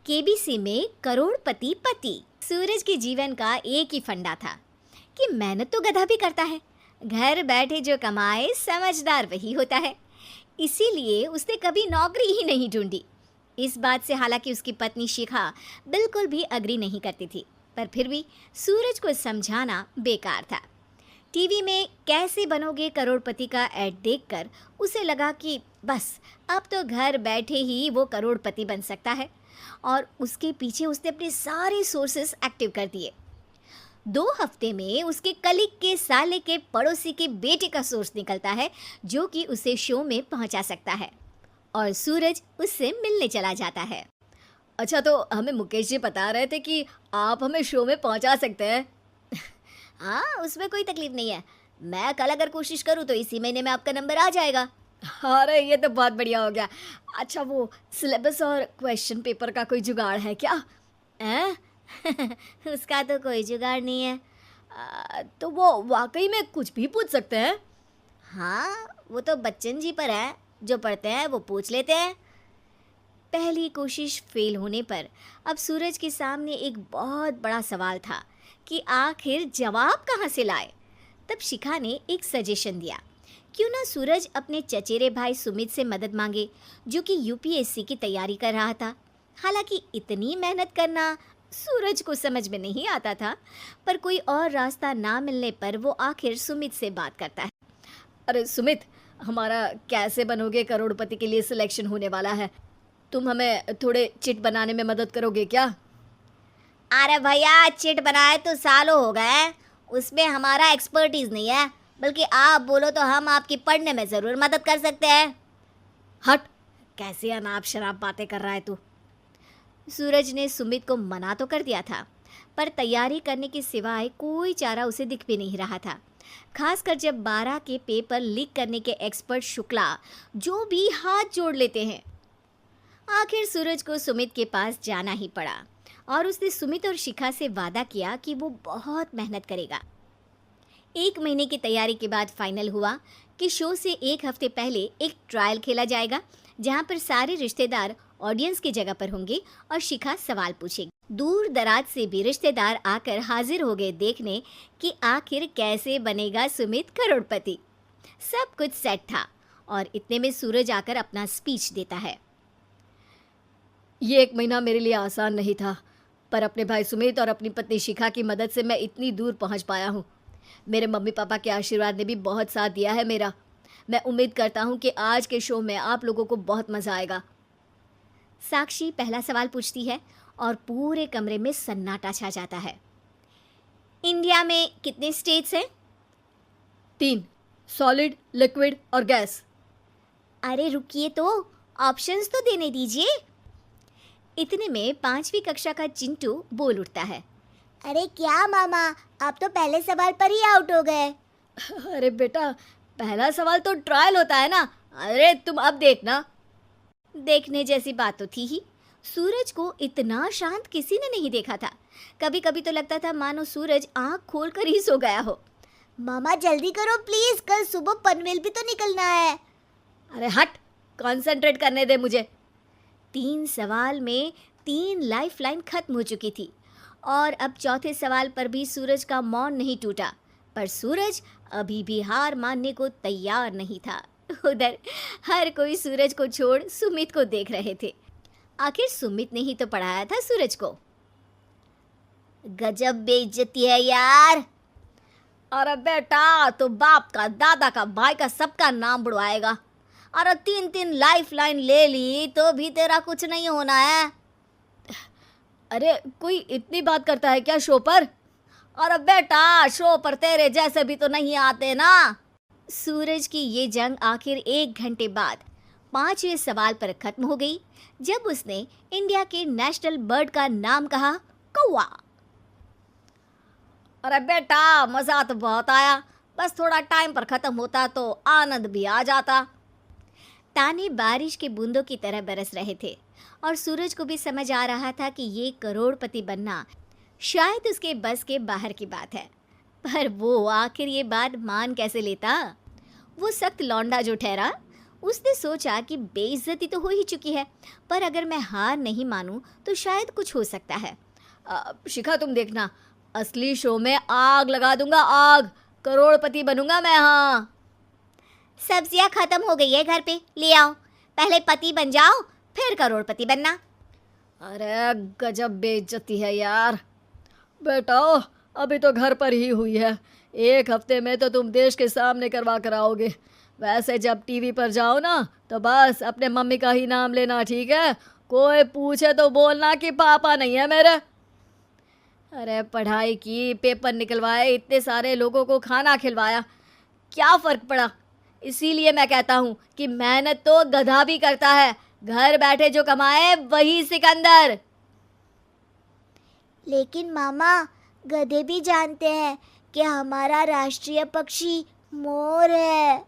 KBC में करोड़पति पति। सूरज के जीवन का एक ही फंडा था कि मेहनत तो गधा भी करता है, घर बैठे जो कमाए समझदार वही होता है। इसीलिए उसने कभी नौकरी ही नहीं ढूंढी। इस बात से हालांकि उसकी पत्नी शिखा बिल्कुल भी अग्री नहीं करती थी, पर फिर भी सूरज को समझाना बेकार था। टीवी में कैसे बनोगे करोड़पति का ऐड देखकर उसे लगा कि बस अब तो घर बैठे ही वो करोड़पति बन सकता है, और उसके पीछे उसने अपने सारे सोर्सेस एक्टिव कर दिए। 2 हफ्ते में उसके कलीग के साले के पड़ोसी के बेटे का सोर्स निकलता है जो कि उसे शो में पहुंचा सकता है, और सूरज उससे मिलने चला जाता है। अच्छा, तो हमें मुकेश जी बता रहे थे कि आप हमें शो में पहुंचा सकते हैं। हाँ, उसमें कोई तकलीफ नहीं है। मैं कल अगर कोशिश करूँ तो इसी महीने में आपका नंबर आ जाएगा। अरे ये तो बहुत बढ़िया हो गया। अच्छा, वो सिलेबस और क्वेश्चन पेपर का कोई जुगाड़ है क्या? हैं? उसका तो कोई जुगाड़ नहीं है। तो वो वाकई में कुछ भी पूछ सकते हैं? हाँ, वो तो बच्चन जी पर है, जो पढ़ते हैं वो पूछ लेते हैं। पहली कोशिश फेल होने पर अब सूरज के सामने एक बहुत बड़ा सवाल था कि आखिर जवाब कहाँ से लाए। तब शिखा ने एक सजेशन दिया, क्यों ना सूरज अपने चचेरे भाई सुमित से मदद मांगे, जो कि यूपीएससी की तैयारी कर रहा था। हालांकि इतनी मेहनत करना सूरज को समझ में नहीं आता था, पर कोई और रास्ता ना मिलने पर वो आखिर सुमित से बात करता है। अरे सुमित, हमारा कैसे बनोगे करोड़पति के लिए सिलेक्शन होने वाला है। तुम हमें थोड़े चिट बनाने में मदद करोगे क्या? अरे भैया, चिट बनाए तो सालों हो गए, उसमें हमारा एक्सपर्टीज नहीं है, बल्कि आप बोलो तो हम आपकी पढ़ने में ज़रूर मदद कर सकते हैं। हट, कैसी अनाप शराब बातें कर रहा है तू। सूरज ने सुमित को मना तो कर दिया था, पर तैयारी करने के सिवाय कोई चारा उसे दिख भी नहीं रहा था, खासकर जब 12 के पेपर लीक करने के एक्सपर्ट शुक्ला जो भी हाथ जोड़ लेते हैं। आखिर सूरज को सुमित के पास जाना ही पड़ा, और उसने सुमित और शिखा से वादा किया कि वो बहुत मेहनत करेगा। 1 महीने की तैयारी के बाद फाइनल हुआ कि शो से 1 हफ्ते पहले एक ट्रायल खेला जाएगा, जहां पर सारे रिश्तेदार ऑडियंस की जगह पर होंगे और शिखा सवाल पूछेगी। दूर दराज से भी रिश्तेदार आकर हाजिर हो गए देखने कि आखिर कैसे बनेगा सुमित करोड़पति। सब कुछ सेट था, और इतने में सूरज आकर अपना स्पीच देता है। ये 1 महीना मेरे लिए आसान नहीं था, पर अपने भाई सुमित और अपनी पत्नी शिखा की मदद से मैं इतनी दूर पहुंच पाया हूँ। मेरे मम्मी पापा के आशीर्वाद ने भी बहुत साथ दिया है मेरा। मैं उम्मीद करता हूँ कि आज के शो में आप लोगों को बहुत मज़ा आएगा। साक्षी पहला सवाल पूछती है और पूरे कमरे में सन्नाटा छा जाता है। इंडिया में कितने स्टेट्स हैं? 3, सॉलिड, लिक्विड और गैस। अरे रुकिए, तो ऑप्शंस तो देने दीजिए। इतने में 5वीं कक्षा का चिंटू बोल उठता है। अरे क्या मामा, आप तो पहले सवाल पर ही आउट हो गए। अरे बेटा, पहला सवाल तो ट्रायल होता है ना। अरे तुम अब देखना। देखने जैसी बात तो थी ही। सूरज को इतना शांत किसी ने नहीं देखा था। कभी कभी तो लगता था मानो सूरज आंख खोल कर ही सो गया हो। मामा जल्दी करो प्लीज, कल सुबह पनवेल भी तो निकलना है। अरे हट, कंसंट्रेट करने दे मुझे। 3 सवाल में 3 लाइफलाइन खत्म हो चुकी थी, और अब चौथे सवाल पर भी सूरज का मौन नहीं टूटा, पर सूरज अभी भी हार मानने को तैयार नहीं था। उधर हर कोई सूरज को छोड़ सुमित को देख रहे थे। आखिर सुमित ने ही तो पढ़ाया था सूरज को। गजब बेइज्जती है यार। अरे बेटा, तो बाप का, दादा का, भाई का, सबका नाम बुड़वाएगा। अरे 3 लाइफलाइन ले ली तो भी तेरा कुछ नहीं होना है। अरे कोई इतनी बात करता है क्या शो पर? अरे बेटा, शो पर तेरे जैसे भी तो नहीं आते ना। सूरज की ये जंग आखिर 1 घंटे बाद 5वें सवाल पर खत्म हो गई, जब उसने इंडिया के नेशनल बर्ड का नाम कहा, कौवा। अरे बेटा, मजा तो बहुत आया, बस थोड़ा टाइम पर खत्म होता तो आनंद भी आ जाता। ताने बारिश के बूंदों की तरह बरस रहे थे, और सूरज को भी समझ आ रहा था कि ये करोड़पति बनना शायद उसके बस के बाहर की बात है। पर वो आखिर ये बात मान कैसे लेता? वो सख्त लौंडा जो ठहरा, उसने सोचा कि बेइज्जती तो हो ही चुकी है, पर अगर मैं हार नहीं मानूं तो शायद कुछ हो सकता है। शिखा तुम देखना, असली शो में आग लगा दूंगा, आग, करोड़पति बनूंगा मैं। हाँ सब्जियां खत्म हो गई है घर पे, ले आओ। पहले पति बन जाओ, फिर करोड़पति बनना। अरे गजब बेइज्जती है यार। बेटा अभी तो घर पर ही हुई है, 1 हफ्ते में तो तुम देश के सामने करवा कर आओगे। वैसे जब टीवी पर जाओ ना तो बस अपने मम्मी का ही नाम लेना, ठीक है? कोई पूछे तो बोलना कि पापा नहीं है मेरे। अरे पढ़ाई की, पेपर निकलवाए, इतने सारे लोगों को खाना खिलवाया, क्या फ़र्क पड़ा? इसीलिए मैं कहता हूँ कि मेहनत तो गधा भी करता है, घर बैठे जो कमाए वही सिकंदर। लेकिन मामा, गधे भी जानते हैं कि हमारा राष्ट्रीय पक्षी मोर है।